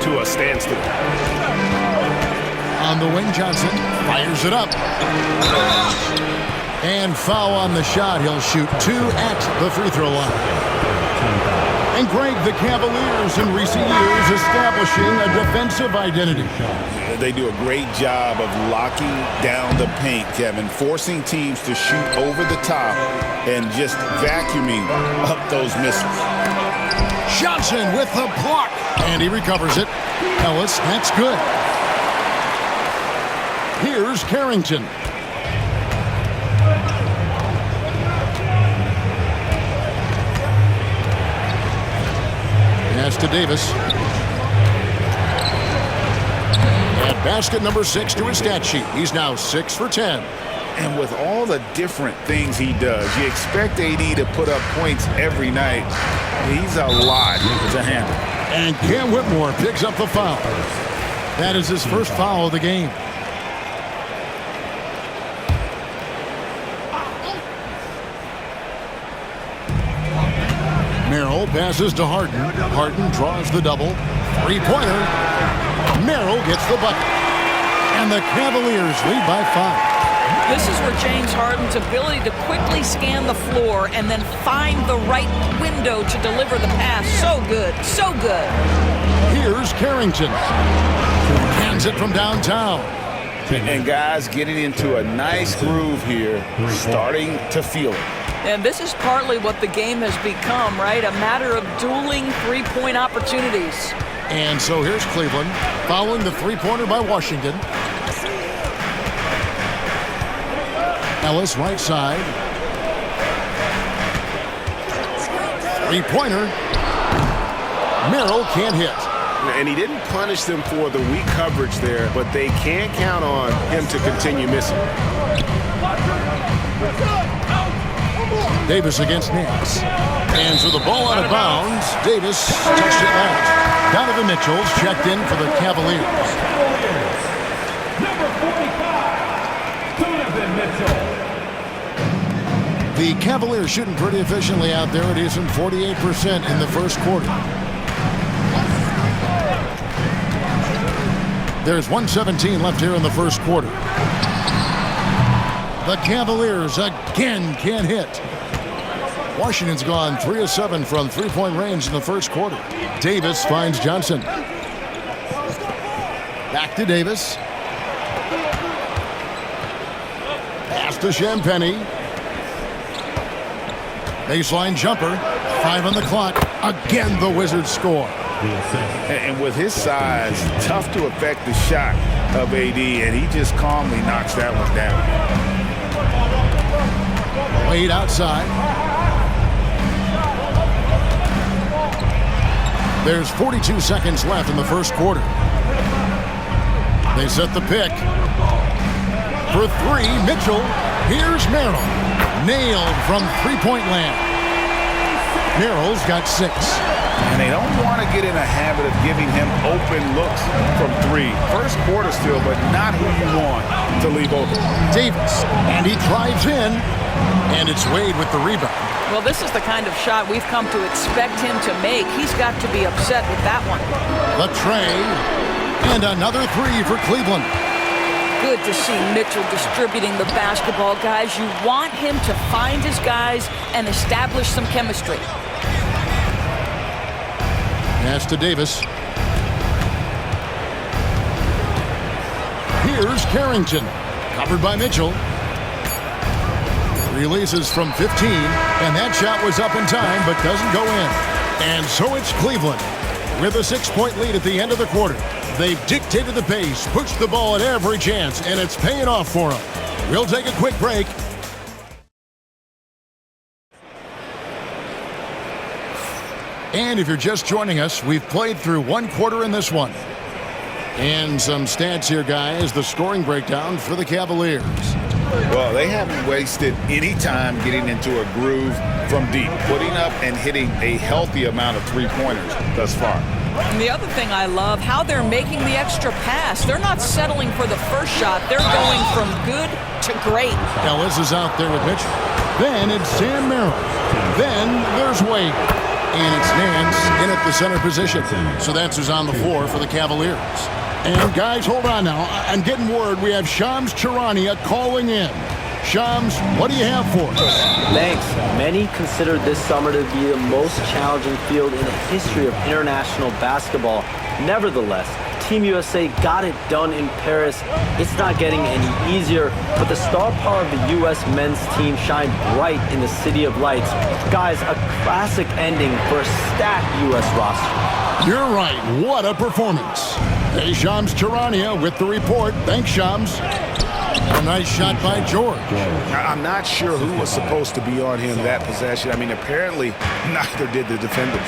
to a standstill. On the wing, Johnson fires it up. And foul on the shot. He'll shoot 2 at the free throw line. And Greg, the Cavaliers in recent years establishing a defensive identity. They do a great job of locking down the paint, Kevin, forcing teams to shoot over the top and just vacuuming up those missiles. Johnson with the block. And he recovers it. Ellis, that's good. Here's Carrington. Pass to Davis. And basket number 6 to his stat sheet. He's now 6 for 10. And with all the different things he does, you expect AD to put up points every night. He's a lot to handle. And Cam Whitmore picks up the foul. That is his first foul of the game. Merrill passes to Harden. Harden draws the double. Three-pointer. Merrill gets the bucket. And the Cavaliers lead by 5. This is where James Harden's ability to quickly scan the floor and then find the right window to deliver the pass. So good. So good. Here's Carrington. Hands it from downtown. And guys getting into a nice groove here, starting to feel it. And this is partly what the game has become, right? A matter of dueling three-point opportunities. And so here's Cleveland following the three-pointer by Washington. Ellis right side. Three-pointer. Merrill can't hit. And he didn't punish them for the weak coverage there, but they can't count on him to continue missing. Davis against Nance. And so the ball out of bounds. Davis touched it last. Donovan Mitchell's checked in for the Cavaliers. Number 45, Donovan Mitchell. The Cavaliers shooting pretty efficiently out there. It is in 48% in the first quarter. There's 1:17 left here in the first quarter. The Cavaliers again can't hit. Washington's gone 3 of 7 from three-point range in the first quarter. Davis finds Johnson. Back to Davis. Pass to Champagnie. Baseline jumper. 5 on the clock. Again, the Wizards score. And with his size, tough to affect the shot of AD, and he just calmly knocks that one down. Wade outside. There's 42 seconds left in the first quarter. They set the pick. For 3, Mitchell. Here's Merrill. Nailed from three-point land. Merrill's got 6. And they don't want to get in a habit of giving him open looks from 3. First quarter still, but not who you want to leave open. Davis, and he drives in, and it's Wade with the rebound. Well, this is the kind of shot we've come to expect him to make. He's got to be upset with that one. The tray, and another 3 for Cleveland. Good to see Mitchell distributing the basketball, guys. You want him to find his guys and establish some chemistry. Pass to Davis. Here's Carrington. Covered by Mitchell. Releases from 15, and that shot was up in time, but doesn't go in. And so it's Cleveland with a 6-point lead at the end of the quarter. They've dictated the pace, pushed the ball at every chance, and it's paying off for them. We'll take a quick break. And if you're just joining us, we've played through 1 quarter in this one. And some stats here, guys. The scoring breakdown for the Cavaliers. Well, they haven't wasted any time getting into a groove from deep, putting up and hitting a healthy amount of three-pointers thus far. And the other thing I love, how they're making the extra pass. They're not settling for the first shot. They're going from good to great. Ellis is out there with Mitchell. Then it's Sam Merrill. Then there's Wade. And it's Nance in at the center position. So that's who's on the floor for the Cavaliers. And guys, hold on now. I'm getting word we have Shams Charania calling in. Shams, what do you have for us? Thanks. Many consider this summer to be the most challenging field in the history of international basketball. Nevertheless, Team USA got it done in Paris. It's not getting any easier, but the star power of the U.S. men's team shined bright in the City of Lights. Guys, a classic ending for a stacked U.S. roster. You're right. What a performance. Hey, Shams Charania with the report. Thanks, Shams. A nice shot by George. I'm not sure who was supposed to be on him that possession. I mean, apparently neither did the defenders.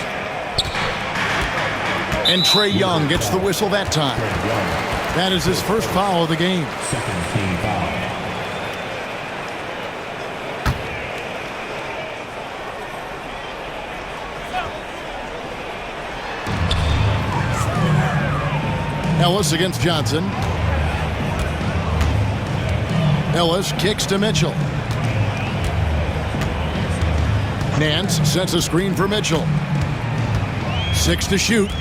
And Trae Young gets the whistle that time. That is his first foul of the game. Second team foul. Ellis against Johnson. Ellis kicks to Mitchell. Nance sets a screen for Mitchell. 6 to shoot.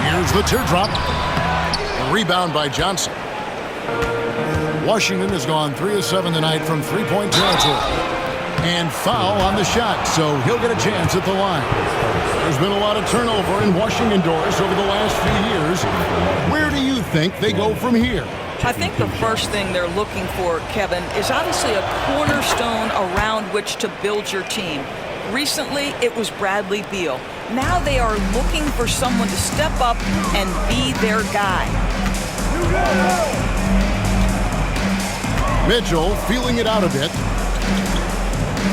Here's the teardrop. A rebound by Johnson. Washington has gone 3 of 7 tonight from three-point territory. And foul on the shot, so he'll get a chance at the line. There's been a lot of turnover in Washington doors over the last few years. Where do you think they go from here? I think the first thing they're looking for, Kevin, is obviously a cornerstone around which to build your team. Recently, it was Bradley Beal. Now they are looking for someone to step up and be their guy. Mitchell feeling it out a bit.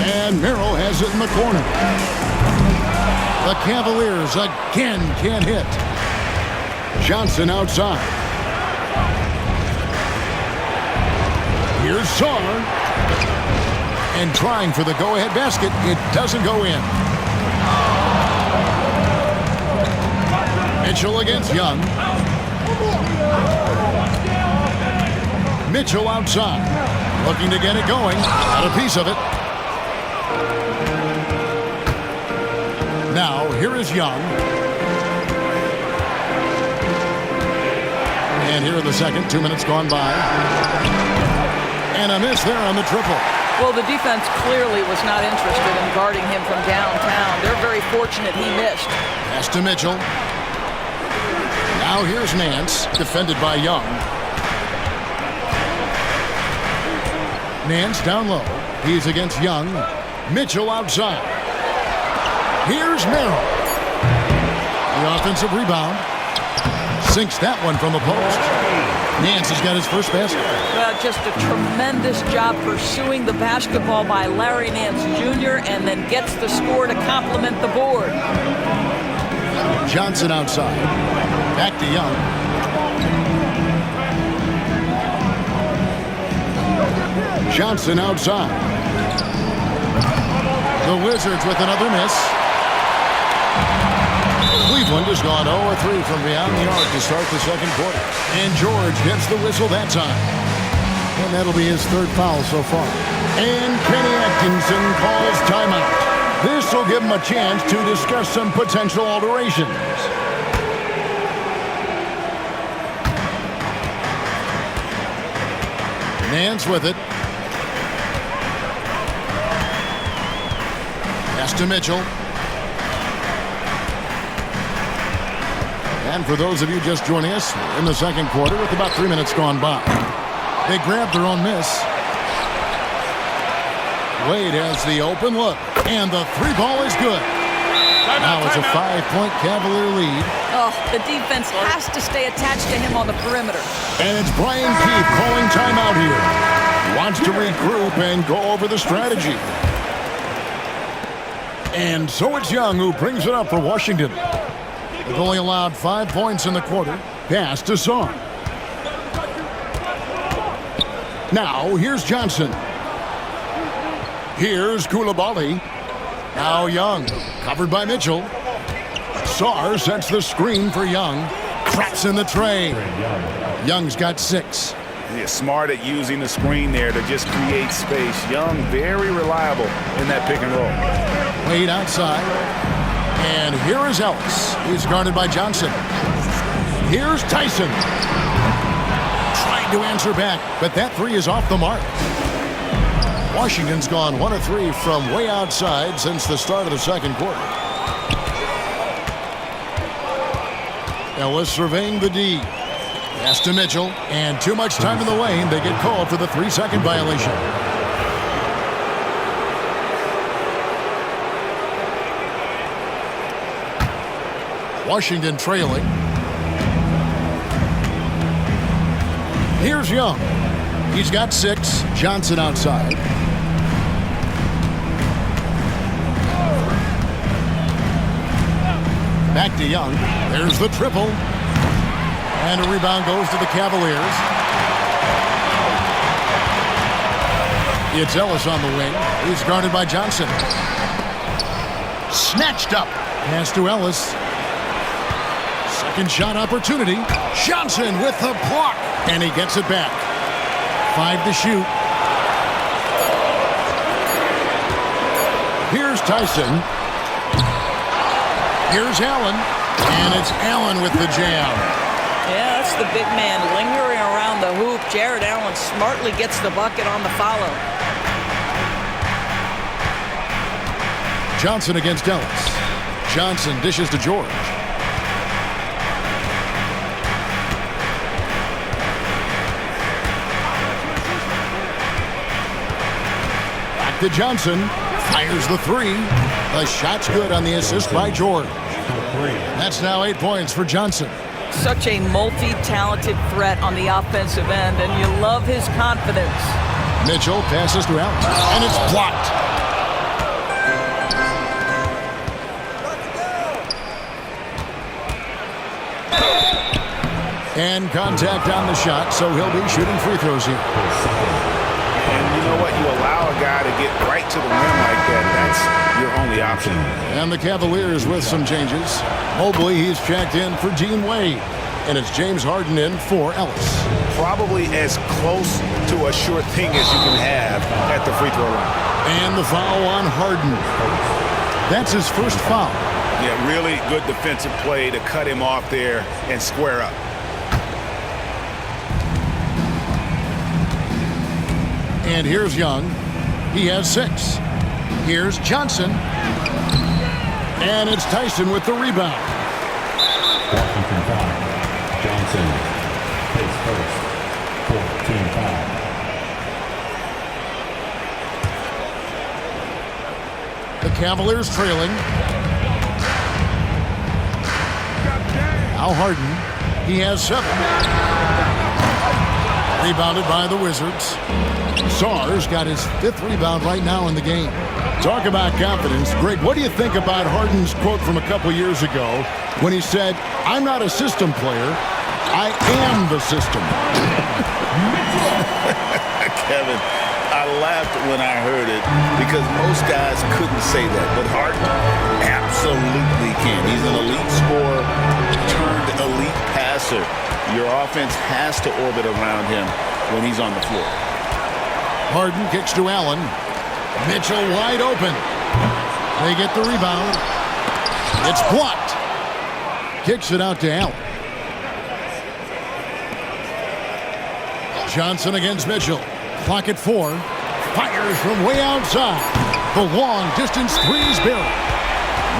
And Merrill has it in the corner. The Cavaliers again can't hit. Johnson outside. Here's Sarr. And trying for the go-ahead basket. It doesn't go in. Mitchell against Young. Mitchell outside. Looking to get it going. Got a piece of it. Now, here is Young. And here in the second, 2 minutes gone by. And a miss there on the triple. Well, the defense clearly was not interested in guarding him from downtown. They're very fortunate he missed. Pass to Mitchell. Now here's Nance, defended by Young. Nance down low. He's against Young. Mitchell outside. Here's Merrill. The offensive rebound. Sinks that one from the post. Nance has got his first basket. Well, just a tremendous job pursuing the basketball by Larry Nance Jr. and then gets the score to complement the board. Johnson outside. Back to Young. Johnson outside. The Wizards with another miss. Cleveland has gone 0-3 from beyond the arc to start the second quarter. And George gets the whistle that time. And that'll be his third foul so far. And Kenny Atkinson calls timeout. This will give him a chance to discuss some potential alterations. Nance with it. Pass to Mitchell. And for those of you just joining us, in the second quarter with about 3 minutes gone by. They grabbed their own miss. Wade has the open look, and the three ball is good. Now it's a 5-point Cavalier lead. Oh, the defense has to stay attached to him on the perimeter. And it's Brian Keefe calling timeout here. He wants to regroup and go over the strategy. And so it's Young who brings it up for Washington. They've only allowed 5 points in the quarter. Pass to Sarr. Now here's Johnson. Here's Coulibaly. Now Young, covered by Mitchell. Sarr sets the screen for Young. Traps in the tray. Young's got 6. He's smart at using the screen there to just create space. Young, very reliable in that pick and roll. Wade outside. And here is Ellis. He's guarded by Johnson. Here's Tyson. Trying to answer back, but that three is off the mark. Washington's gone 1 of 3 from way outside since the start of the second quarter. Ellis surveying the D. Pass to Mitchell, and too much time in the lane. They get called for the 3-second violation. Washington trailing. Here's Young. He's got 6. Johnson outside. Back to Young. There's the triple. And a rebound goes to the Cavaliers. It's Ellis on the wing. He's guarded by Johnson. Snatched up. Pass to Ellis. Second shot opportunity. Johnson with the block. And he gets it back. 5 to shoot. Here's Tyson. Here's Allen. And it's Allen with the jam. Yeah, that's the big man lingering around the hoop. Jared Allen smartly gets the bucket on the follow. Johnson against Ellis. Johnson dishes to George. Back to Johnson. Fires the 3. The shot's good on the assist by George. That's now 8 points for Johnson. Such a multi-talented threat on the offensive end, and you love his confidence. Mitchell passes to Allen, and it's blocked. And contact on the shot, so he'll be shooting free throws here. And you know what? You allow a guy to get right to the rim like that. That's your only option. And the Cavaliers with some changes. Mobley, he's checked in for Dean Wade. And it's James Harden in for Ellis. Probably as close to a sure thing as you can have at the free throw line. And the foul on Harden. That's his first foul. Yeah, really good defensive play to cut him off there and square up. And here's Young. He has 6. Here's Johnson. And it's Tyson with the rebound. Washington foul. Johnson takes first. 14 foul. The Cavaliers trailing. Now Harden. He has 7. Rebounded by the Wizards. Sarr's got his 5th rebound right now in the game. Talk about confidence. Greg, what do you think about Harden's quote from a couple years ago when he said, "I'm not a system player, I am the system"? Kevin, I laughed when I heard it because most guys couldn't say that, but Harden absolutely can. He's an elite scorer turned elite passer. Your offense has to orbit around him when he's on the floor. Harden kicks to Allen. Mitchell wide open. They get the rebound. It's blocked. Kicks it out to Allen. Johnson against Mitchell. Clock at 4. Fires from way outside. The long distance three's buried.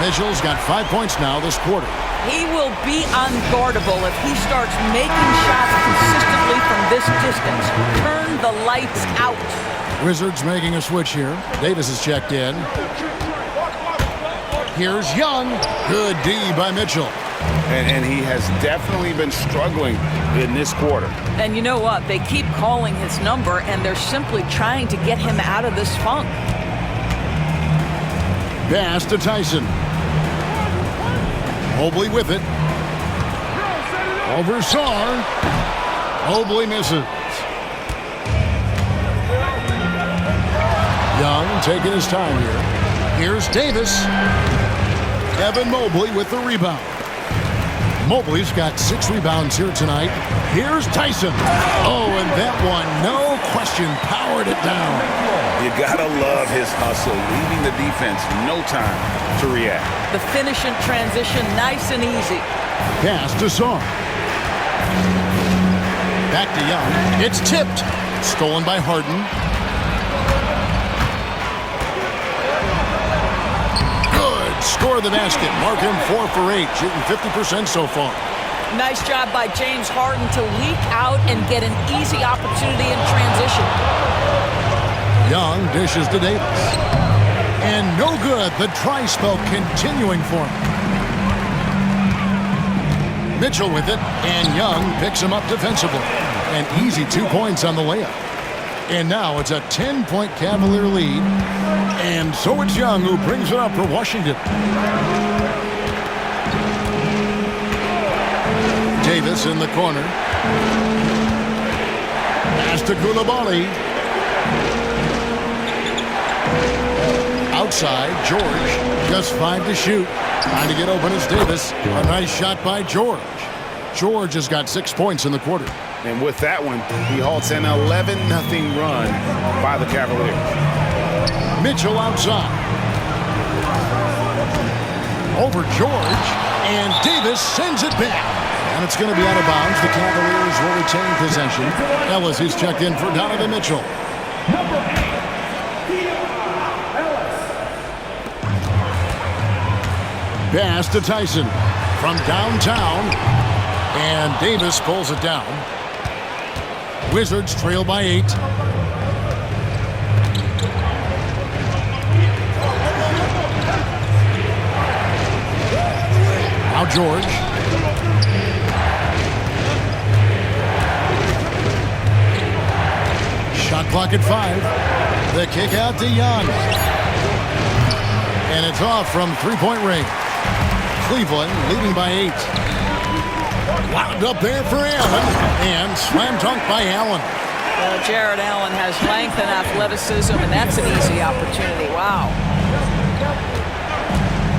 Mitchell's got 5 points now this quarter. He will be unguardable if he starts making shots consistently from this distance. Turn the lights out. Wizards making a switch here. Davis is checked in. Here's Young. Good D by Mitchell. And he has definitely been struggling in this quarter. And you know what? They keep calling his number, and they're simply trying to get him out of this funk. Pass to Tyson. Mobley with it. Over Sarr. Mobley misses. Young taking his time here. Here's Davis. Evan Mobley with the rebound. Mobley's got 6 rebounds here tonight. Here's Tyson. Oh, and that one, no question, powered it down. You gotta love his hustle, leaving the defense no time to react. The finish in transition, nice and easy. Pass to Song. Back to Young. It's tipped. Stolen by Harden. Good. Score the basket. Mark him 4 for 8. Shooting 50% so far. Nice job by James Harden to leak out and get an easy opportunity in transition. Young dishes to Davis. And no good. The try spell continuing for him. Mitchell with it, and Young picks him up defensively. An easy 2 points on the layup. And now it's a 10-point Cavalier lead. And so it's Young who brings it up for Washington. Davis in the corner. Pass to Koulibaly. Outside, George. Just 5 to shoot. Trying to get open is Davis. A nice shot by George. George has got 6 points in the quarter. And with that one, he halts an 11-0 run by the Cavaliers. Mitchell outside. Over George. And Davis sends it back. And it's going to be out of bounds. The Cavaliers will retain possession. Ellis is checked in for Donovan Mitchell. Number 8, Ellis. Pass to Tyson from downtown. And Davis pulls it down. Wizards trail by 8. Now George. Shot clock at 5. The kick out to Young. And it's off from 3-point range. Cleveland leading by 8. Wound up there for Allen. And slam dunk by Allen. Jared Allen has length and athleticism, and that's an easy opportunity. Wow.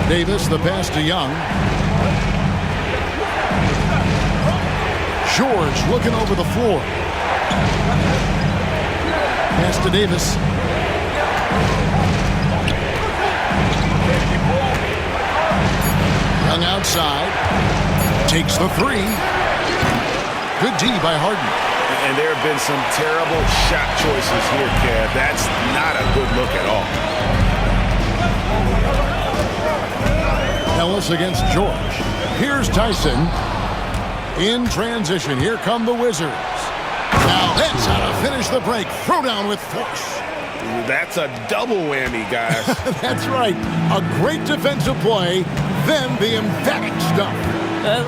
Davis, the pass to Young. George looking over the floor. Pass to Davis. Young outside. Takes the 3. Good D by Harden. And there have been some terrible shot choices here, Kev. That's not a good look at all. Ellis against George. Here's Tyson. In transition, here come the Wizards. Now that's how to finish the break. Throw down with force. That's a double whammy, guys. That's right. A great defensive play, then the emphatic stuff.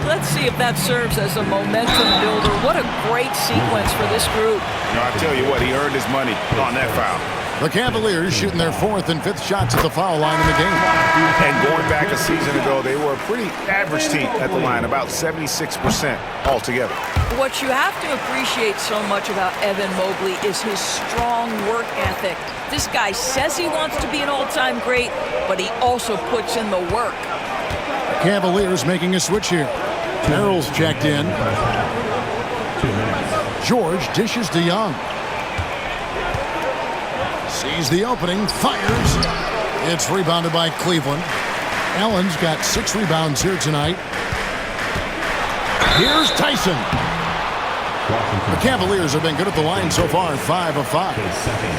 Let's see if that serves as a momentum builder. What a great sequence for this group. I'll tell you what, he earned his money on that foul. The Cavaliers shooting their 4th and 5th shots at the foul line in the game. And going back a season ago, they were a pretty average team at the line, about 76% altogether. What you have to appreciate so much about Evan Mobley is his strong work ethic. This guy says he wants to be an all-time great, but he also puts in the work. Cavaliers making a switch here. Merrill's checked in. 2 minutes. George dishes to Young. Sees the opening, fires. It's rebounded by Cleveland. Allen's got 6 rebounds here tonight. Here's Tyson. The Cavaliers have been good at the line so far, 5 of 5. His second.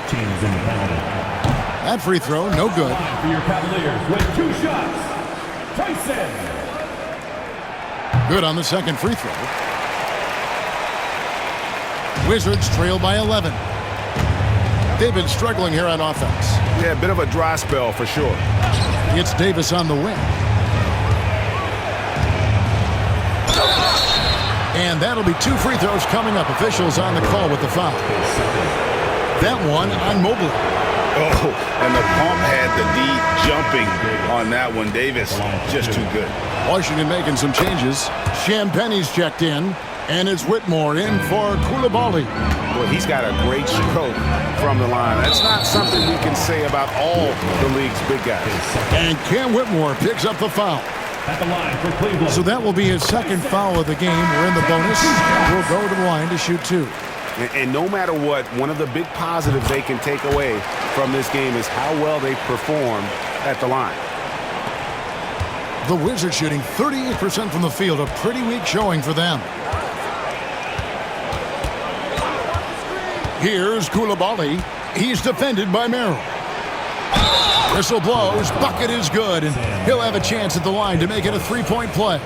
Teams in the penalty. That free throw, no good. For your Cavaliers with 2 shots. Tyson. Good on the second free throw. Wizards trail by 11. They've been struggling here on offense. Yeah, a bit of a dry spell for sure. It's Davis on the wing. And that'll be 2 free throws coming up. Officials on the call with the foul. That one on Mobley. Oh, and the pump had the D jumping on that one. Davis just too good. Washington making some changes. Champagne's checked in. And it's Whitmore in for Koulibaly. Well, he's got a great stroke from the line. That's not something we can say about all the league's big guys. And Cam Whitmore picks up the foul. At the line for Cleveland. So that will be his second foul of the game. We're in the bonus. We'll go to the line to shoot 2. And no matter what, one of the big positives they can take away from this game is how well they perform at the line. The Wizards shooting 38% from the field, a pretty weak showing for them. Here's Koulibaly. He's defended by Merrill. Whistle blows, bucket is good, and he'll have a chance at the line to make it a 3-point play.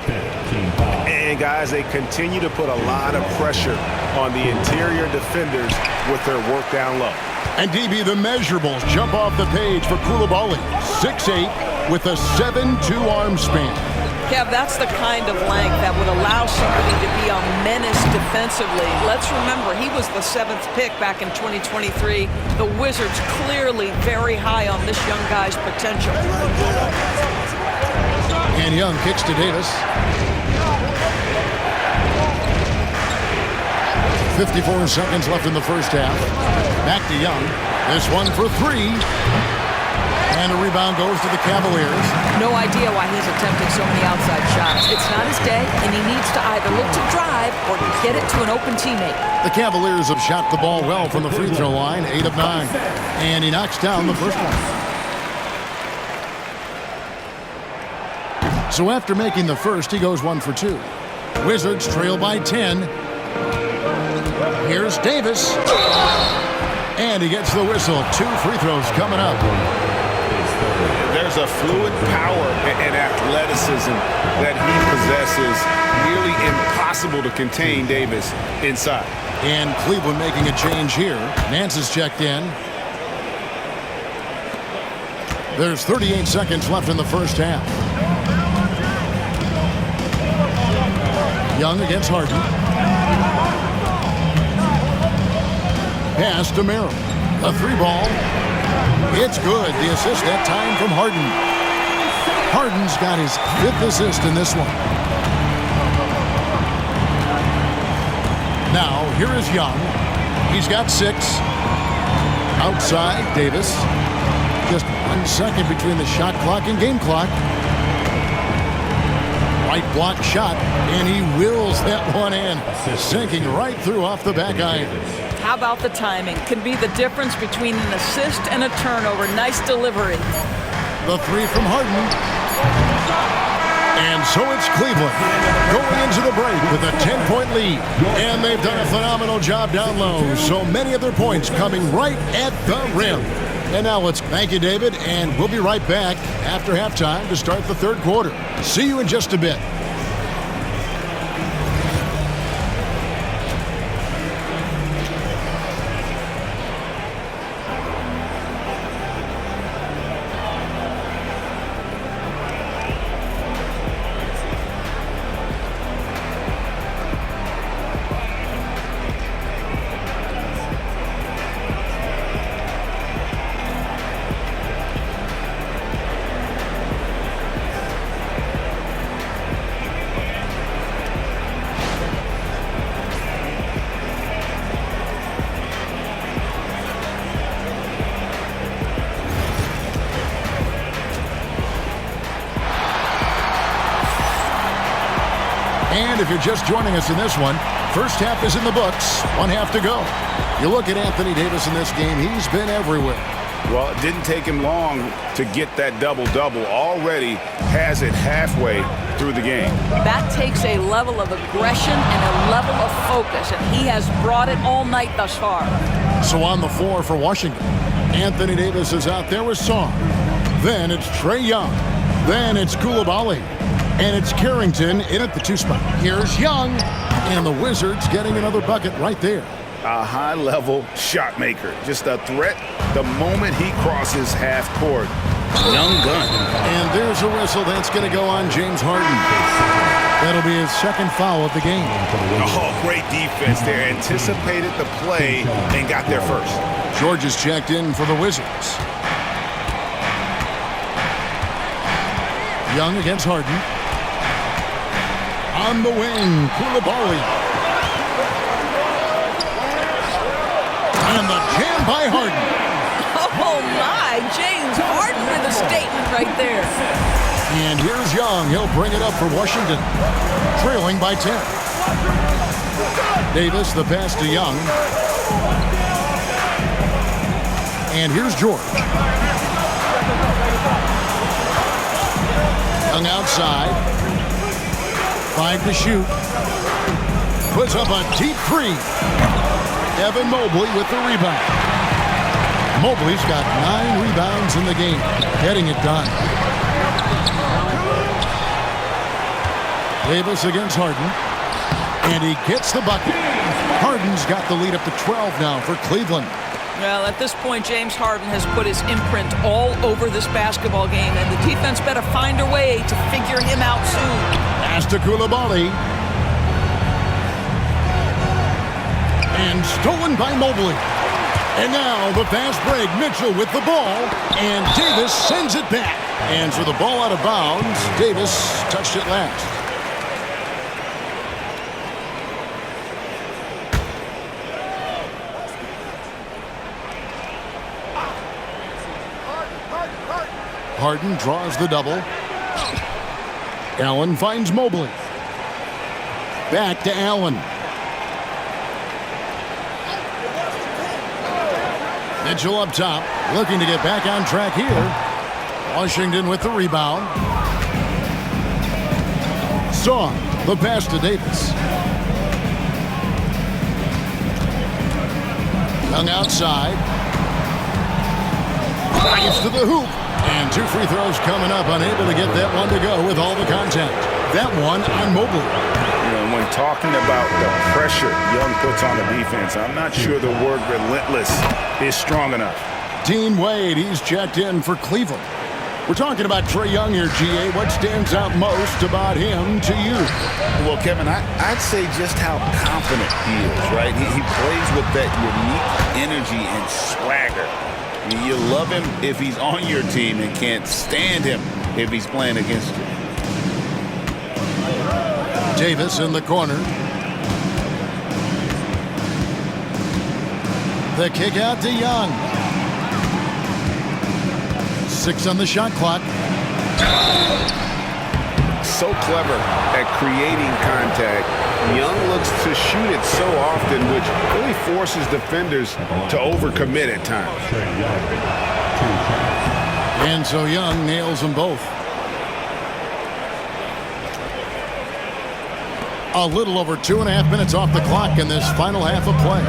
And guys, they continue to put a lot of pressure on the interior defenders with their work down low. And DB, the measurables jump off the page for Koulibaly. 6'8", with a 7'2" arm span. Kev, that's the kind of length that would allow somebody to be a menace defensively. Let's remember, he was the 7th pick back in 2023. The Wizards clearly very high on this young guy's potential. And Young kicks to Davis. 54 seconds left in the first half. Back to Young. This one for 3. And a rebound goes to the Cavaliers. No idea why he's attempting so many outside shots. It's not his day, and he needs to either look to drive or get it to an open teammate. The Cavaliers have shot the ball well from the free throw line, 8 of 9. And he knocks down the first one. So after making the first, he goes 1 for 2. Wizards trail by 10. Here's Davis. And he gets the whistle. 2 free throws coming up. There's a fluid power and athleticism that he possesses. Nearly impossible to contain Davis inside. And Cleveland making a change here. Nance is checked in. There's 38 seconds left in the first half. Young against Harden. Pass to Merrill. A 3-ball. It's good. The assist that time from Harden. Harden's got his 5th assist in this one. Now, here is Young. He's got 6. Outside, Davis. Just 1 second between the shot clock and game clock. Right block shot, and he wills that one in. Sinking right through off the back iron. How about the timing? Can be the difference between an assist and a turnover. Nice delivery. The 3 from Harden. And so it's Cleveland going into the break with a 10-point lead. And they've done a phenomenal job down low. So many of their points coming right at the rim. And now let's thank you, David, and we'll be right back after halftime to start the third quarter. See you in just a bit. And if you're just joining us in this one, first half is in the books, 1 half to go. You look at Anthony Davis in this game, he's been everywhere. Well, it didn't take him long to get that double-double. Already has it halfway through the game. That takes a level of aggression and a level of focus, and he has brought it all night thus far. So on the floor for Washington, Anthony Davis is out there with Song. Then it's Trae Young. Then it's Koulibaly. And it's Carrington in at the 2 spot. Here's Young. And the Wizards getting another bucket right there. A high-level shot maker. Just a threat the moment he crosses half court. Young gun. And there's a whistle that's going to go on James Harden. That'll be his second foul of the game. Oh, great defense there. Anticipated the play and got there first. George is checked in for the Wizards. Young against Harden. On the wing, Koulibaly. And the jam by Harden. Oh, my. James Harden with a statement right there. And here's Young. He'll bring it up for Washington, trailing by 10. Davis, the pass to Young. And here's George. Young outside. 5 to shoot. Puts up a deep three. Evan Mobley with the rebound. Mobley's got 9 rebounds in the game, getting it done. Davis against Harden. And he gets the bucket. Harden's got the lead up to 12 now for Cleveland. Well, at this point, James Harden has put his imprint all over this basketball game, and the defense better find a way to figure him out soon. Pass to Koulibaly. And stolen by Mobley. And now the fast break. Mitchell with the ball. And Davis sends it back. And so the ball out of bounds. Davis touched it last. Harden draws the double. Allen finds Mobley. Back to Allen. Mitchell up top, looking to get back on track here. Washington with the rebound. Song, the pass to Davis. Young outside. Drives to the hoop. And 2 free throws coming up, unable to get that one to go with all the contact. That one on Mobley. You know, when talking about the pressure Young puts on the defense, I'm not sure the word relentless is strong enough. Dean Wade, he's checked in for Cleveland. We're talking about Trae Young here, GA. What stands out most about him to you? Well, Kevin, I'd say just how confident he is, right? He plays with that unique energy and swagger. You love him if he's on your team and can't stand him if he's playing against you. Davis in the corner. The kick out to Young. 6 on the shot clock. So clever at creating contact. Young looks to shoot it so often, which really forces defenders to overcommit at times. And so Young nails them both. A little over 2.5 minutes off the clock in this final half of play.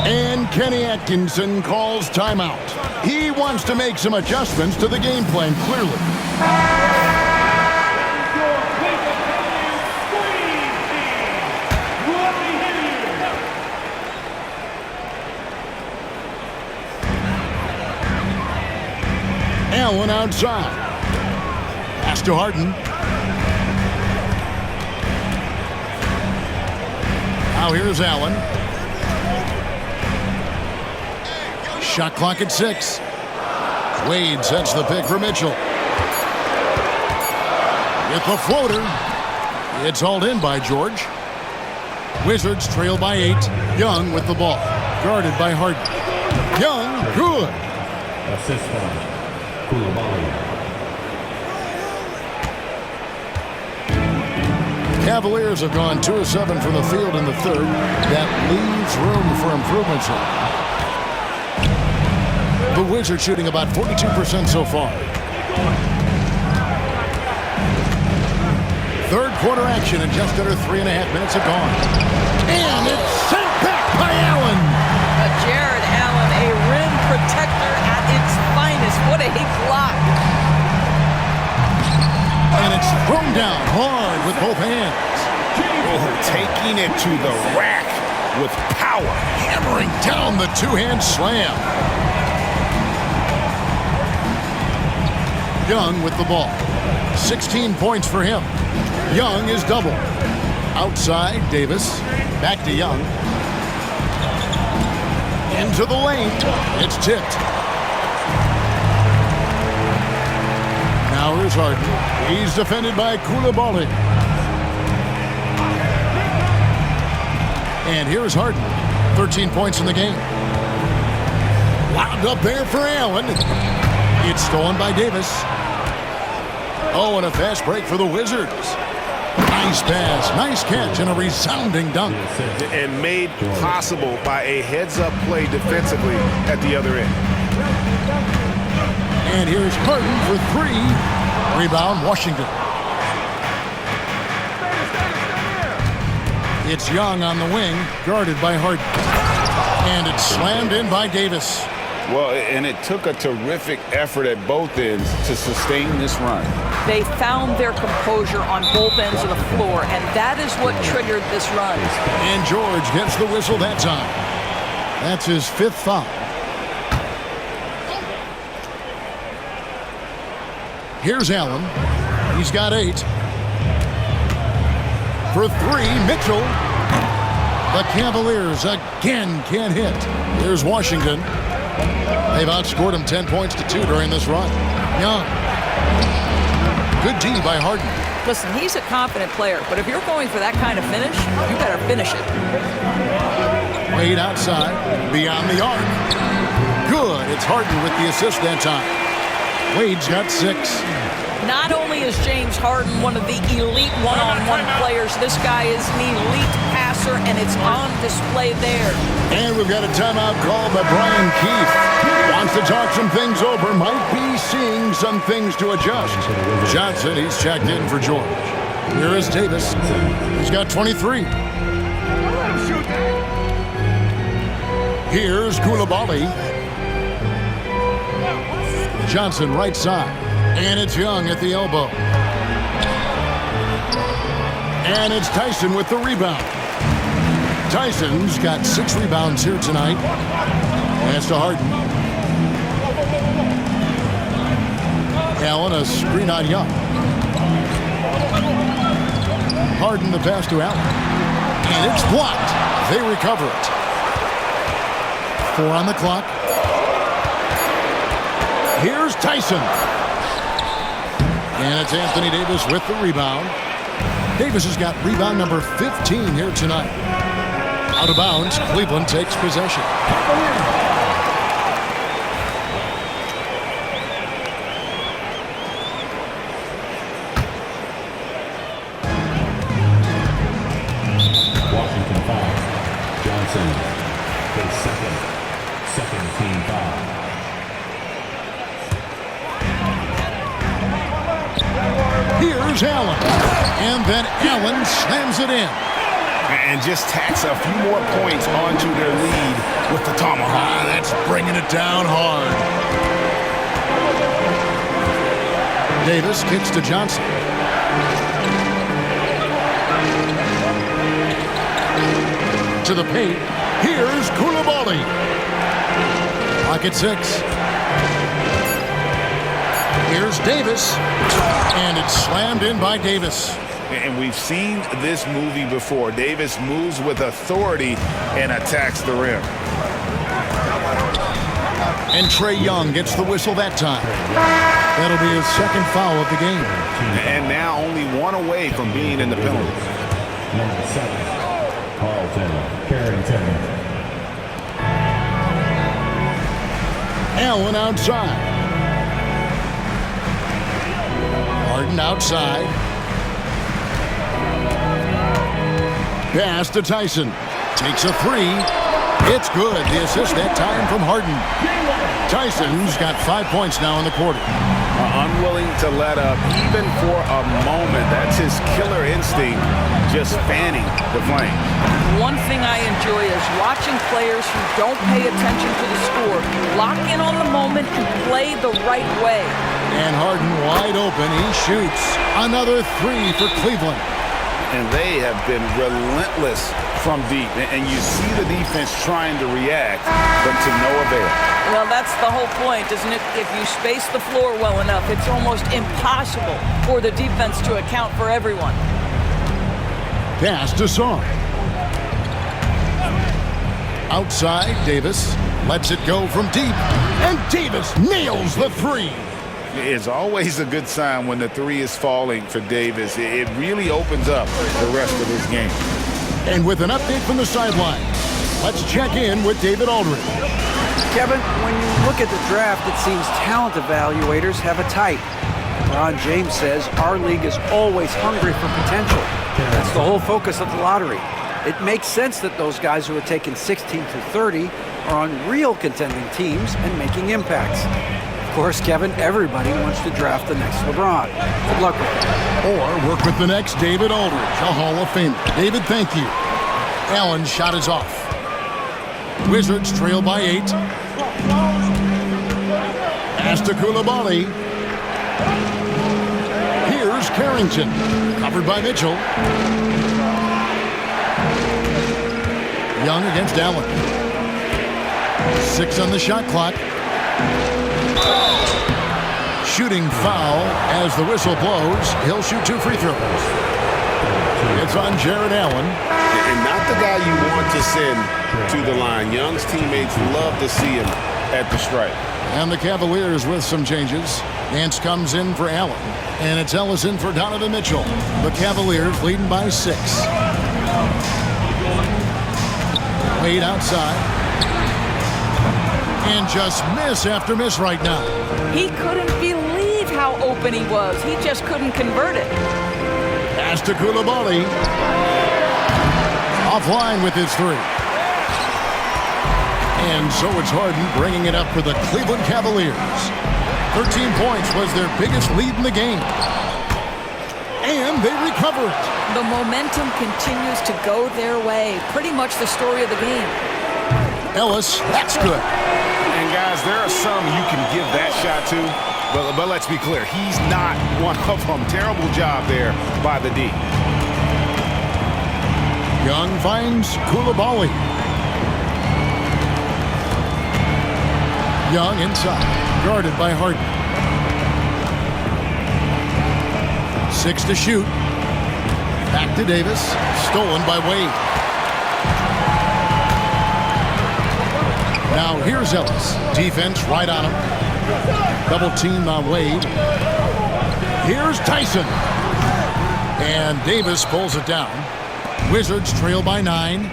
And Kenny Atkinson calls timeout. He wants to make some adjustments to the game plan, clearly. Allen outside. Pass to Harden. Now here's Allen. Shot clock at 6. Wade sets the pick for Mitchell. With the floater. It's hauled in by George. Wizards trail by 8. Young with the ball. Guarded by Harden. Young, good. Assist from Koulibaly. Cavaliers have gone 2 of 7 from the field in the third. That leaves room for improvements here. The Wizards shooting about 42% so far. Third quarter action and just under 3.5 minutes have gone. And it's sent back by Allen. Jared Allen, a rim protector at its finest. What a block. And it's thrown down hard with both hands. Oh, taking it to the rack with power. Hammering down the two-hand slam. Young with the ball. 16 points for him. Young is double. Outside, Davis. Back to Young. Into the lane. It's tipped. Now here's Harden. He's defended by Koulibaly. And here's Harden. 13 points in the game. Wound up there for Allen. It's stolen by Davis. Oh, and a fast break for the Wizards. Nice pass, nice catch, and a resounding dunk. And made possible by a heads-up play defensively at the other end. And here's Harden for three. Rebound, Washington. It's Young on the wing, guarded by Harden. And it's slammed in by Davis. Well, and it took a terrific effort at both ends to sustain this run. They found their composure on both ends of the floor, and that is what triggered this run. And George gets the whistle that time. That's his fifth foul. Here's Allen. He's got 8. For 3, Mitchell. The Cavaliers again can't hit. Here's Washington. They've outscored him 10 points to 2 during this run. Young. Good D by Harden. Listen, he's a confident player, but if you're going for that kind of finish, you better finish it. Wade outside, beyond the arc. Good. It's Harden with the assist that time. Wade's got 6. Not only is James Harden one of the elite one-on-one players, this guy is an elite passer, and it's on display there. And we've got a timeout called by Brian Keefe. Wants to talk some things over, might be seeing some things to adjust. Johnson, he's checked in for George. Here is Davis. He's got 23. Here's Koulibaly. Johnson right side. And it's Young at the elbow. And it's Tyson with the rebound. Tyson's got 6 rebounds here tonight. Pass to Harden. Allen, a screen on Young. Harden the pass to Allen. And it's blocked. They recover it. 4 on the clock. Here's Tyson. And it's Anthony Davis with the rebound. Davis has got rebound number 15 here tonight. Out of bounds, Cleveland takes possession. Washington foul. Johnson, his second team foul. Here's Allen. And then Allen slams it in. And just tacks a few more points onto their lead with the tomahawk. That's bringing it down hard. Davis kicks to Johnson. To the paint. Here's Koulibaly. Pocket 6. Here's Davis. And it's slammed in by Davis. And we've seen this movie before. Davis moves with authority and attacks the rim. And Trae Young gets the whistle that time. That'll be his second foul of the game. And now only 1 away from being in the penalty. Number 7, Carlton Carrington. Allen outside. Harden outside. Pass to Tyson. Takes a 3. It's good. The assist that time from Harden. Tyson's got 5 points now in the quarter. Unwilling to let up even for a moment. That's his killer instinct, just fanning the flame. One thing I enjoy is watching players who don't pay attention to the score lock in on the moment and play the right way. And Harden wide open. He shoots. Another 3 for Cleveland. And they have been relentless from deep. And you see the defense trying to react, but to no avail. Well, that's the whole point, isn't it? If you space the floor well enough, it's almost impossible for the defense to account for everyone. Pass to Song. Outside, Davis lets it go from deep. And Davis nails the 3. It's always a good sign when the 3 is falling for Davis. It really opens up the rest of his game. And with an update from the sideline, let's check in with David Aldridge. Kevin, when you look at the draft, it seems talent evaluators have a type. Ron James says our league is always hungry for potential. That's the whole focus of the lottery. It makes sense that those guys who are taken 16 through 30 are on real contending teams and making impacts. Of course, Kevin, everybody wants to draft the next LeBron. Good luck with that. Or work with the next David Aldridge, a Hall of Famer. David, thank you. Allen's shot is off. Wizards trail by 8. Pass to Coulibaly. Here's Carrington. Covered by Mitchell. Young against Allen. 6 on the shot clock. Shooting foul as the whistle blows. He'll shoot 2 free throws. It's on Jared Allen. And not the guy you want to send to the line. Young's teammates love to see him at the stripe. And the Cavaliers with some changes. Nance comes in for Allen. And it's Ellis in for Donovan Mitchell. The Cavaliers leading by 6. Wade outside. And just miss after miss right now. He couldn't believe how open he was. He just couldn't convert it. Pass to Coulibaly. Offline with his 3. And so it's Harden bringing it up for the Cleveland Cavaliers. 13 points was their biggest lead in the game. And they recover it. The momentum continues to go their way. Pretty much the story of the game. Ellis, that's good. And guys, there are some you can give that shot to, but let's be clear, he's not one of them. Terrible job there by the D. Young finds Coulibaly. Young inside, guarded by Harden. 6 to shoot. Back to Davis, stolen by Wade. Now here's Ellis. Defense right on him. Double team on Wade. Here's Tyson. And Davis pulls it down. Wizards trail by 9.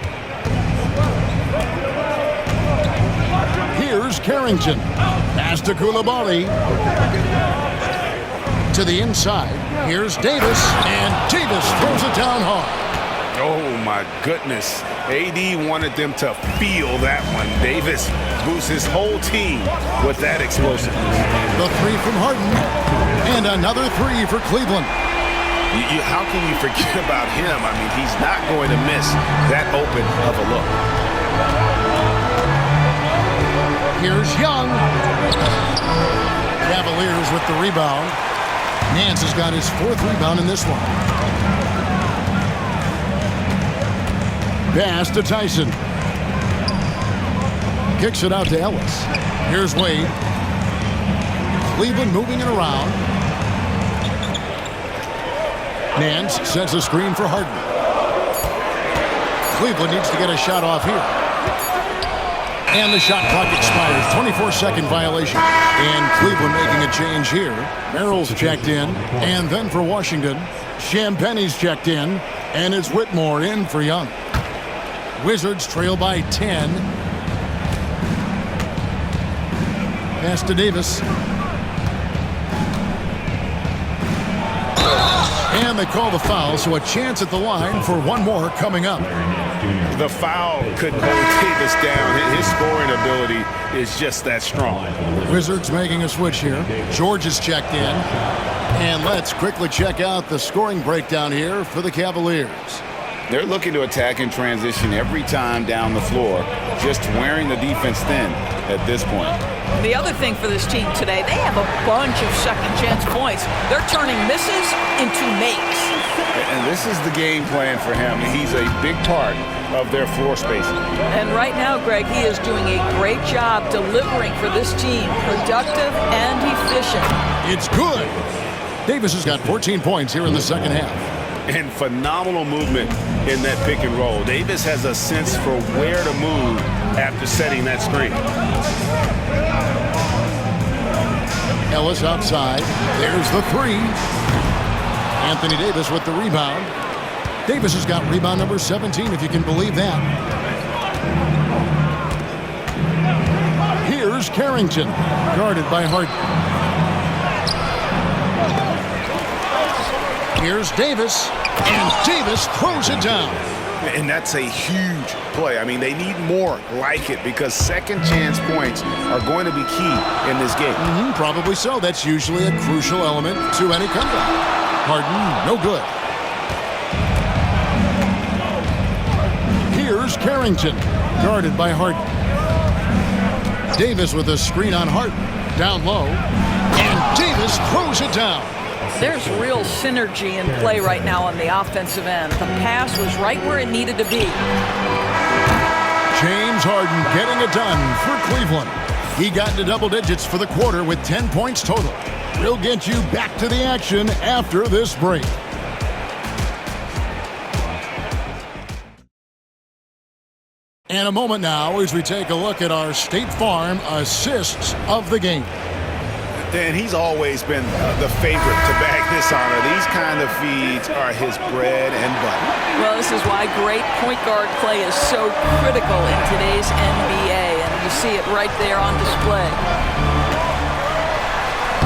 Here's Carrington. Pass to Coulibaly. To the inside. Here's Davis. And Davis throws it down hard. Oh, my goodness. AD wanted them to feel that one. Davis boosts his whole team with that explosiveness. The 3 from Harden. And another 3 for Cleveland. How can you forget about him? I mean, he's not going to miss that open of a look. Here's Young. Cavaliers with the rebound. Nance has got his 4th rebound in this one. Pass to Tyson. Kicks it out to Ellis. Here's Wade. Cleveland moving it around. Nance sets a screen for Harden. Cleveland needs to get a shot off here. And the shot clock expires. 24-second violation. And Cleveland making a change here. Merrill's checked in. And then for Washington, Champagne's checked in. And it's Whitmore in for Young. Wizards trail by 10. Pass to Davis. And they call the foul, so a chance at the line for one more coming up. The foul could hold Davis down. His scoring ability is just that strong. Wizards making a switch here. George is checked in. And let's quickly check out the scoring breakdown here for the Cavaliers. They're looking to attack in transition every time down the floor, just wearing the defense thin at this point. The other thing for this team today, they have a bunch of second chance points. They're turning misses into makes. And this is the game plan for him. He's a big part of their floor spacing. And right now, Greg, he is doing a great job delivering for this team. Productive and efficient. It's good. Davis has got 14 points here in the second half. And phenomenal movement in that pick and roll. Davis has a sense for where to move after setting that screen. Ellis outside. There's the 3. Anthony Davis with the rebound. Davis has got rebound number 17, if you can believe that. Here's Carrington, guarded by Harden. Here's Davis, and Davis throws it down. And that's a huge play. I mean, they need more like it because second chance points are going to be key in this game. Probably so. That's usually a crucial element to any comeback. Harden, no good. Here's Carrington, guarded by Harden. Davis with a screen on Harden. Down low, and Davis throws it down. There's real synergy in play right now on the offensive end. The pass was right where it needed to be. James Harden getting it done for Cleveland. He got into double digits for the quarter with 10 points total. We'll get you back to the action after this break. And a moment now as we take a look at our State Farm assists of the game. And he's always been the favorite to bag this honor. These kind of feeds are his bread and butter. Well, this is why great point guard play is so critical in today's NBA, and you see it right there on display.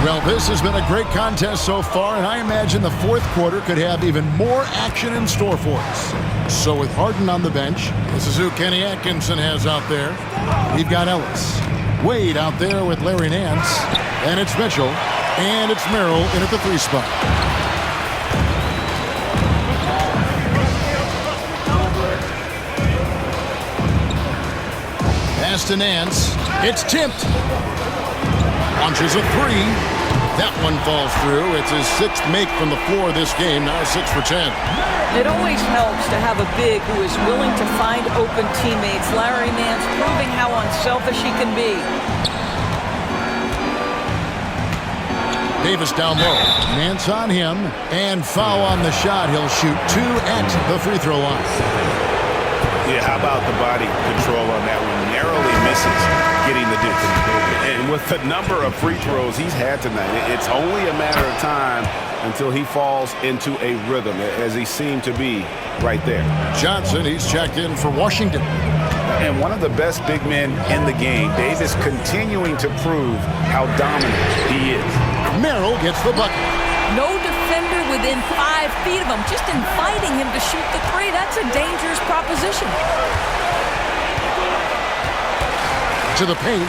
Well, this has been a great contest so far, and I imagine the fourth quarter could have even more action in store for us. So with Harden on the bench, this is who Kenny Atkinson has out there. We've got Ellis. Wade out there with Larry Nance. And it's Mitchell. And it's Merrill in at the 3 spot. Pass to Nance. It's tipped. Launches a 3. That one falls through. It's his 6th make from the floor this game. Now 6 for 10. It always helps to have a big who is willing to find open teammates. Larry Nance proving how unselfish he can be. Davis down low. Nance on him. And foul on the shot. He'll shoot 2 at the free throw line. Yeah, how about the body control on that one? Narrowly misses getting the deuce. And with the number of free throws he's had tonight, it's only a matter of time until he falls into a rhythm, as he seemed to be right there. Johnson, he's checked in for Washington. And one of the best big men in the game, Davis continuing to prove how dominant he is. Merrill gets the bucket. No defender within 5 feet of him, just inviting him to shoot the 3. That's a dangerous proposition. To the paint.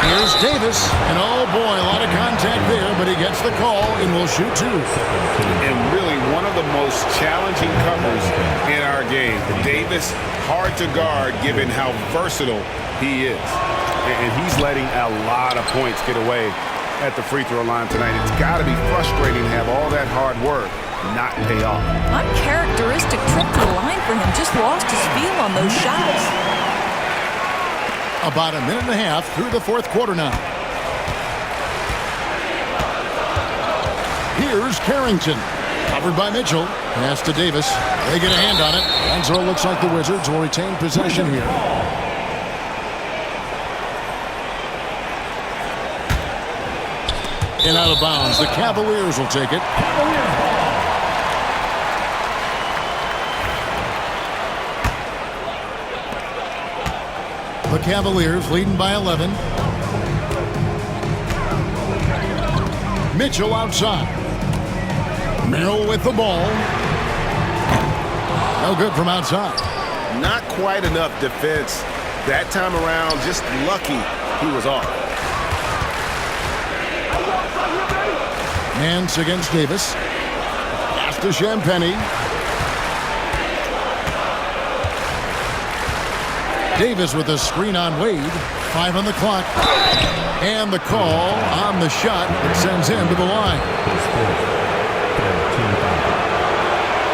Here's Davis. And oh boy, a lot of contact there, but he gets the call and will shoot 2. And really one of the most challenging covers in our game. Davis, hard to guard given how versatile he is. And he's letting a lot of points get away at the free throw line tonight. It's got to be frustrating to have all that hard work not pay off. Uncharacteristic trip to the line for him. Just lost his feel on those shots. About a minute and a half through the fourth quarter now. Here's Carrington. Covered by Mitchell. Pass to Davis. They get a hand on it. And so it looks like the Wizards will retain possession here. And out of bounds. The Cavaliers will take it. The Cavaliers leading by 11. Mitchell outside. Merrill with the ball. No good from outside. Not quite enough defense that time around. Just lucky he was off. Nance against Davis. Pass to Champagny. Davis with a screen on Wade. 5 on the clock. And the call on the shot that sends him to the line.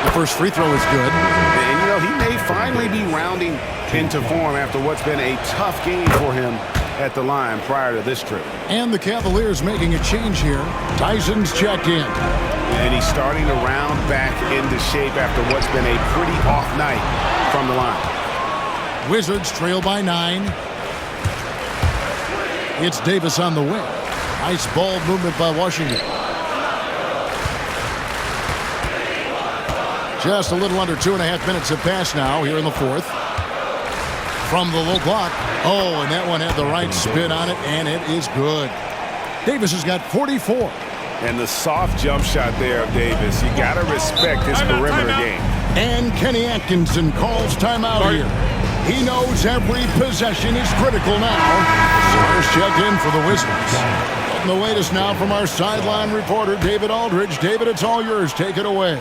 The first free throw is good. And, you know, he may finally be rounding into form after what's been a tough game for him at the line prior to this trip. And the Cavaliers making a change here. Tyson's checked in. And he's starting to round back into shape after what's been a pretty off night from the line. Wizards trail by 9. It's Davis on the wing. Nice ball movement by Washington. Just a little under 2.5 minutes have passed now here in the fourth. From the low block. Oh, and that one had the right spin on it, and it is good. Davis has got 44. And the soft jump shot there of Davis. You got to respect his perimeter game. And Kenny Atkinson calls timeout here. He knows every possession is critical now. Stars checked in for the Wizards. And the latest now from our sideline reporter, David Aldridge. David, it's all yours. Take it away.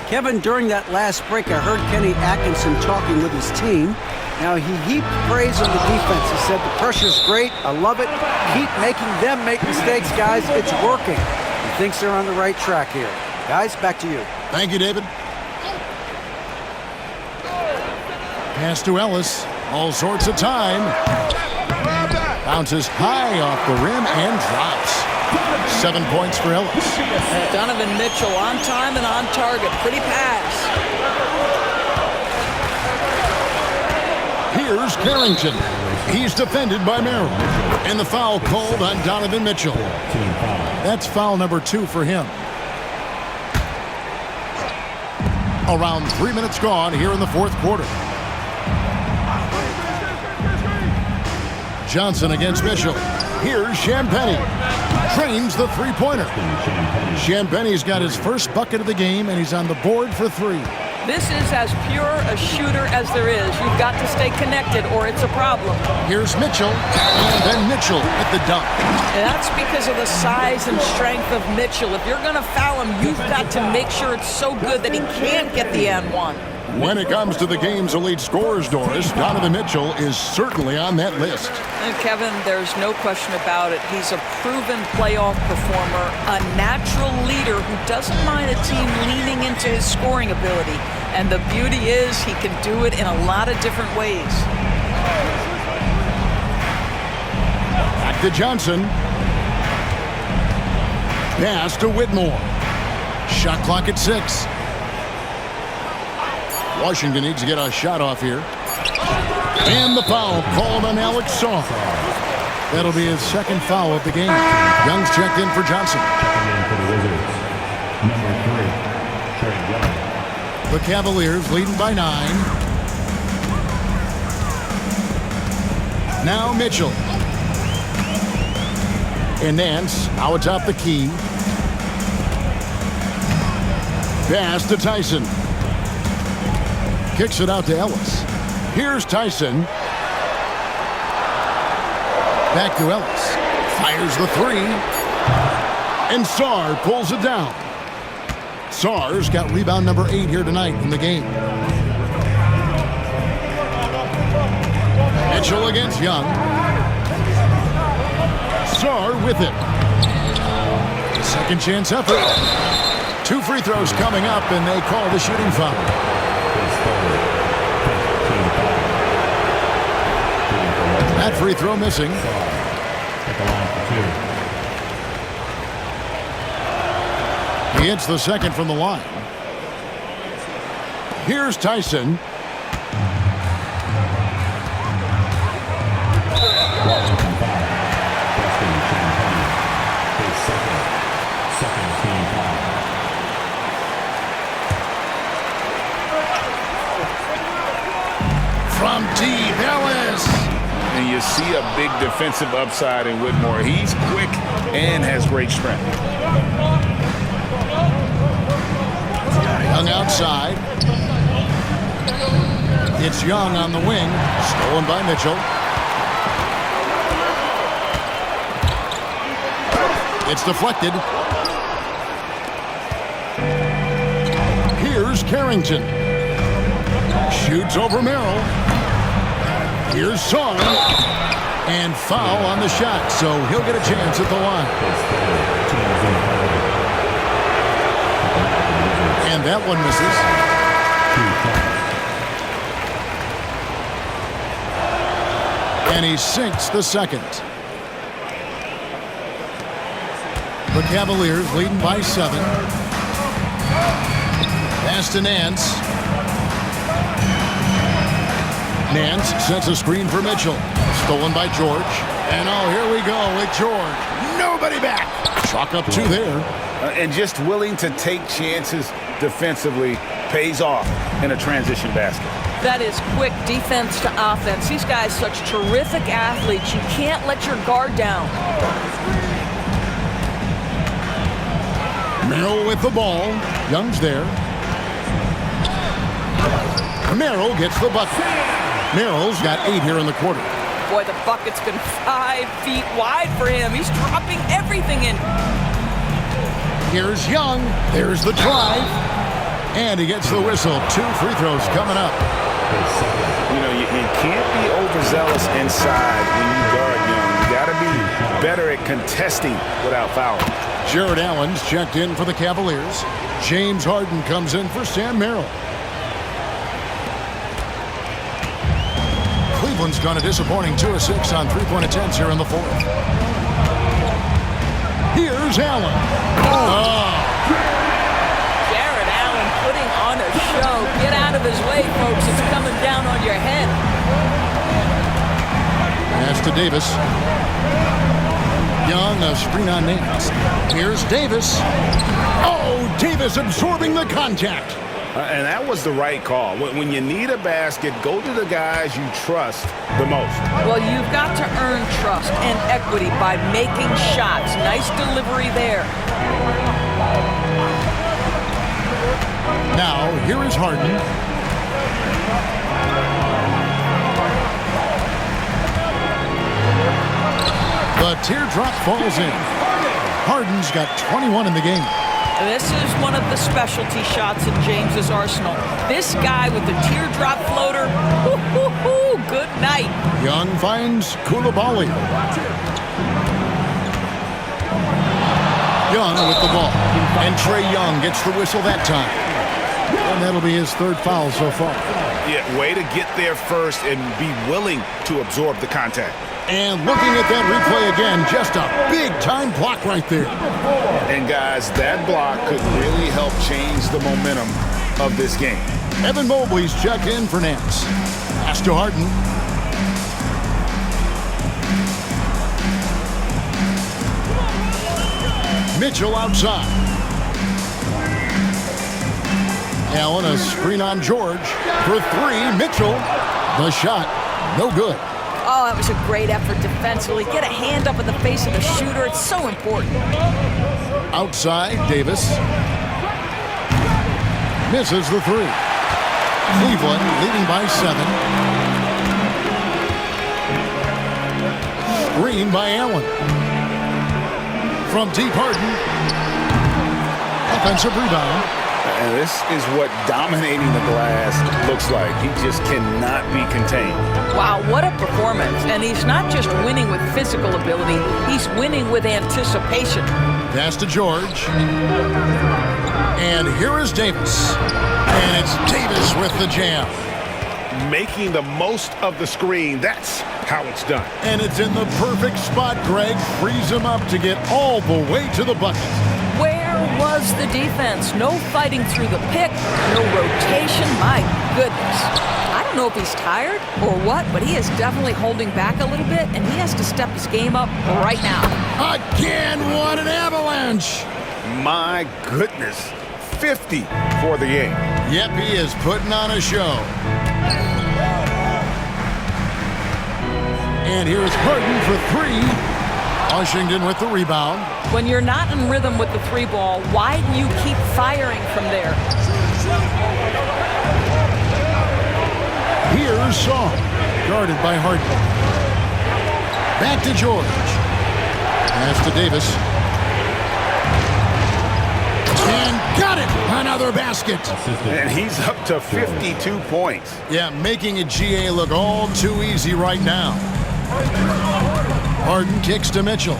Kevin, during that last break, I heard Kenny Atkinson talking with his team. Now, he heaped praise on the defense. He said, the pressure's great. I love it. Keep making them make mistakes, guys. It's working. He thinks they're on the right track here. Guys, back to you. Thank you, David. Pass to Ellis. All sorts of time. Bounces high off the rim and drops. 7 points for Ellis. Donovan Mitchell on time and on target. Pretty pass. Here's Carrington. He's defended by Merrill. And the foul called on Donovan Mitchell. That's foul number 2 for him. Around 3 minutes gone here in the fourth quarter. Johnson against Mitchell. Here's Champagnie. Trains the three-pointer. Champagnie's got his first bucket of the game, and he's on the board for 3. This is as pure a shooter as there is. You've got to stay connected or it's a problem. Here's Mitchell, and then Mitchell at the dunk. And that's because of the size and strength of Mitchell. If you're going to foul him, you've got to make sure it's so good that he can't get the and-one. When it comes to the game's elite scorers, Doris, Donovan Mitchell is certainly on that list. And Kevin, there's no question about it. He's a proven playoff performer, a natural leader who doesn't mind a team leaning into his scoring ability. And the beauty is he can do it in a lot of different ways. Back to Johnson. Pass to Whitmore. Shot clock at 6. Washington needs to get a shot off here. And the foul called on Alex Saw. That'll be his second foul of the game. Young's checked in for Johnson. Checking in for the Wizards, number 3, Trey Young. The Cavaliers leading by 9. Now Mitchell. And Nance now atop the key. Pass to Tyson. Kicks it out to Ellis. Here's Tyson. Back to Ellis. Fires the 3. And Sarr pulls it down. Sarr's got rebound number 8 here tonight in the game. Mitchell against Young. Sarr with it. Second chance effort. 2 free throws coming up, and they call the shooting foul. That free throw missing. He hits the second from the line. Here's Tyson. From deep, Ellis. And you see a big defensive upside in Whitmore. He's quick and has great strength. Young outside. It's Young on the wing. Stolen by Mitchell. It's deflected. Here's Carrington. Shoots over Merrill. Here's Song. And foul on the shot, so he'll get a chance at the line. And that one misses. And he sinks the second. The Cavaliers leading by 7. Pass to Nance. Nance sets a screen for Mitchell. Stolen by George. And oh, here we go with George. Nobody back. Chalk up 2 there. And just willing to take chances defensively pays off in a transition basket. That is quick defense to offense. These guys such terrific athletes. You can't let your guard down. Merrill with the ball. Young's there. Merrill gets the bucket. Merrill's got 8 here in the quarter. Boy, the bucket's been 5 feet wide for him. He's dropping everything in. Here's Young. There's the drive. And he gets the whistle. 2 free throws coming up. You know, you can't be overzealous inside when you guard Young. You got to be better at contesting without fouling. Jared Allen's checked in for the Cavaliers. James Harden comes in for Sam Merrill. Cleveland's gone a disappointing 2 of 6 on three-point attempts here in the fourth. Here's Allen. Jared Allen putting on a show. Get out of his way, folks. It's coming down on your head. Pass to Davis. Young, a screen on Nance. Here's Davis. Oh, Davis absorbing the contact. And that was the right call. When you need a basket, go to the guys you trust the most. Well, you've got to earn trust and equity by making shots. Nice delivery there. Now, here is Harden. The teardrop falls in. Harden's got 21 in the game. This is one of the specialty shots in James's arsenal. This guy with the teardrop floater, good night. Young finds Koulibaly. Young with the ball. And Trae Young gets the whistle that time. And that'll be his 3rd foul so far. Yeah, way to get there first and be willing to absorb the contact. And looking at that replay again, just a big-time block right there. And, guys, that block could really help change the momentum of this game. Evan Mobley's checked in for Nance. Pass to Harden. Mitchell outside. Allen, a screen on George. For 3, Mitchell. The shot, no good. Oh, that was a great effort defensively. Get a hand up in the face of the shooter. It's so important. Outside, Davis. Misses the 3. Cleveland leading by 7. Screen by Allen. From deep, Harden. Offensive rebound. And this is what dominating the glass looks like. He just cannot be contained. Wow, what a performance. And he's not just winning with physical ability, he's winning with anticipation. Pass to George. And here is Davis. And it's Davis with the jam. Making the most of the screen, that's how it's done. And it's in the perfect spot. Greg frees him up to get all the way to the bucket. Where was the defense? No fighting through the pick, no rotation. My goodness. I don't know if he's tired or what, but he is definitely holding back a little bit, and he has to step his game up right now. Again, what an avalanche. My goodness. 50 for the game. Yep, he is putting on a show. And here's Harden for 3. Washington with the rebound. When you're not in rhythm with the 3 ball, why do you keep firing from there? Here's Song, guarded by Harden. Back to George. Pass to Davis. And got it! Another basket. And he's up to 52 points. Yeah, making a GA look all too easy right now. Harden kicks to Mitchell.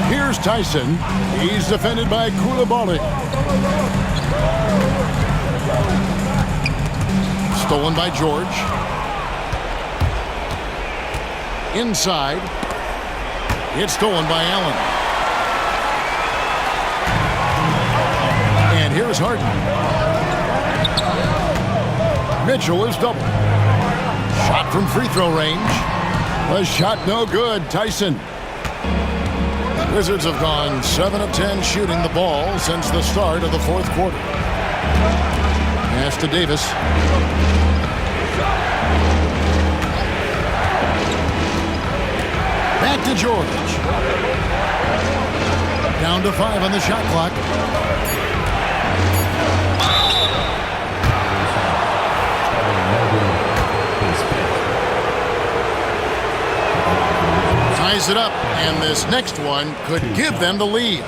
Here's Tyson. He's defended by Koulibaly. Stolen by George. Inside. It's stolen by Allen. And here's Harden. Mitchell is double. Shot from free throw range. A shot no good. Tyson. The Wizards have gone 7 of 10 shooting the ball since the start of the 4th quarter. Pass to Davis. Back to George. Down to 5 on the shot clock. Ties it up, and this next one could give them the lead.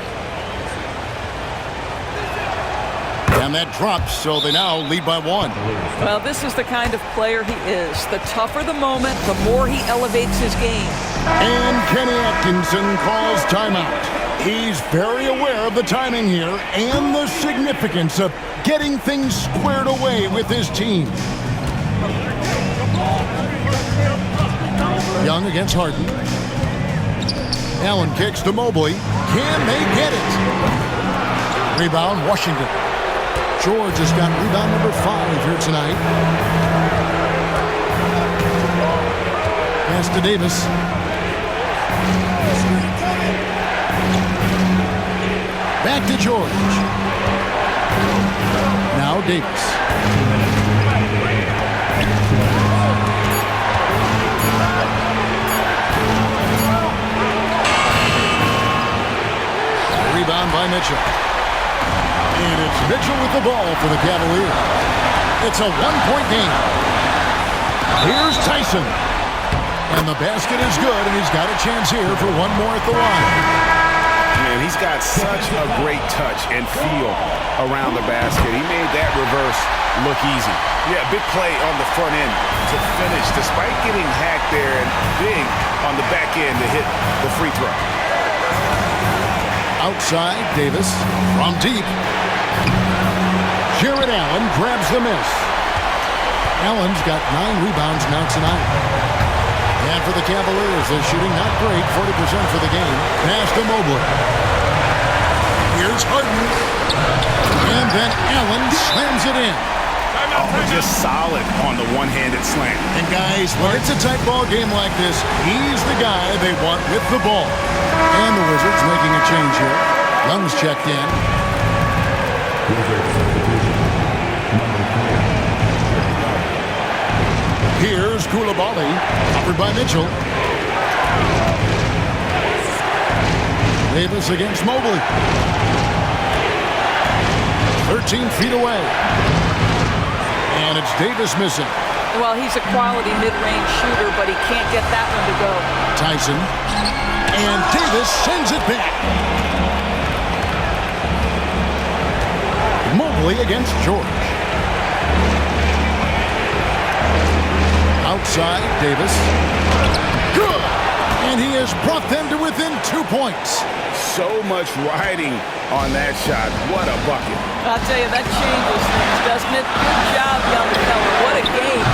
And that drops, so they now lead by 1. Well, this is the kind of player he is. The tougher the moment, the more he elevates his game. And Kenny Atkinson calls timeout. He's very aware of the timing here and the significance of getting things squared away with his team. Young against Harden. Allen kicks to Mobley. Can they get it? Rebound, Washington. George has got rebound number 5 here tonight. Pass to Davis. Back to George. Now Davis. Rebound by Mitchell. And it's Mitchell with the ball for the Cavaliers. It's a 1-point game. Here's Tyson. And the basket is good, and he's got a chance here for one more at the line. Man, he's got such a great touch and feel around the basket. He made that reverse look easy. Yeah, big play on the front end to finish, despite getting hacked there, and big on the back end to hit the free throw. Outside, Davis from deep. Jared Allen grabs the miss. Allen's got 9 rebounds now tonight. And for the Cavaliers, they're shooting not great, 40% for the game. Pass to Mobley. Here's Harden. And then Allen slams it in. Oh, just solid on the one-handed slam. And guys, when it's a tight ball game like this, he's the guy they want with the ball. And the Wizards making a change here. Young's checked in. Here's Koulibaly, covered by Mitchell. Davis against Mobley. 13 feet away. And it's Davis missing. Well, he's a quality mid-range shooter, but he can't get that one to go. Tyson. And Davis sends it back. Mobley against George. Outside, Davis. Good! And he has brought them to within 2 points. So much riding on that shot. What a bucket. I'll tell you, that changes things, doesn't it? Good job, young fella. What a game.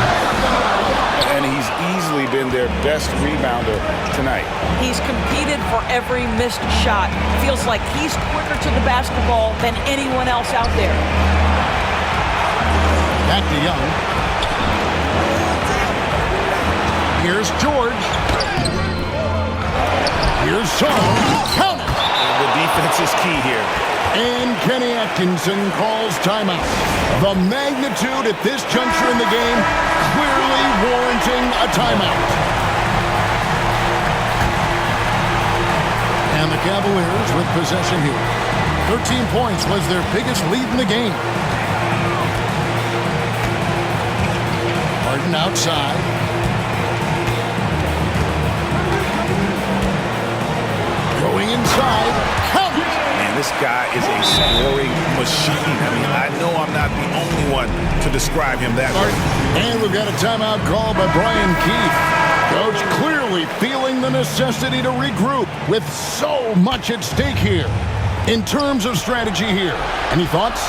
And he's easily been their best rebounder tonight. He's competed for every missed shot. Feels like he's quicker to the basketball than anyone else out there. Back to Young. Here's George. Here's Song. Count it. The defense is key here. And Kenny Atkinson calls timeout. The magnitude at this juncture in the game clearly warranting a timeout. And the Cavaliers with possession here. 13 points was their biggest lead in the game. Harden outside. Going inside. Count it. Man, this guy is a scoring machine. I mean, I know I'm not the only one to describe him that way. And we've got a timeout call by Brian Keefe. Coach clearly feeling the necessity to regroup with so much at stake here. In terms of strategy here, any thoughts?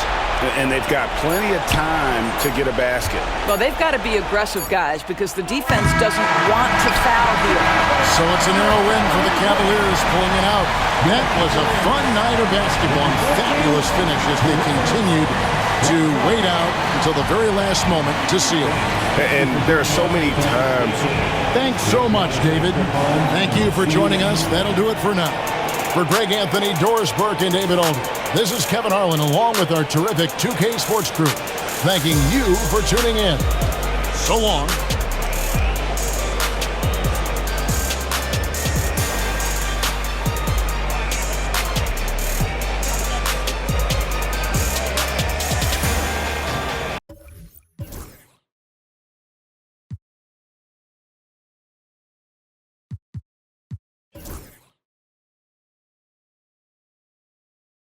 And they've got plenty of time to get a basket. Well, they've got to be aggressive, guys, because the defense doesn't want to foul here. So it's a narrow win for the Cavaliers pulling it out. That was a fun night of basketball and fabulous finish as they continued to wait out until the very last moment to seal it. And there are so many times. Thanks so much, David. Thank you for joining us. That'll do it for now. For Greg Anthony, Doris Burke, and David Olden, this is Kevin Harlan along with our terrific 2K Sports crew, thanking you for tuning in. So long.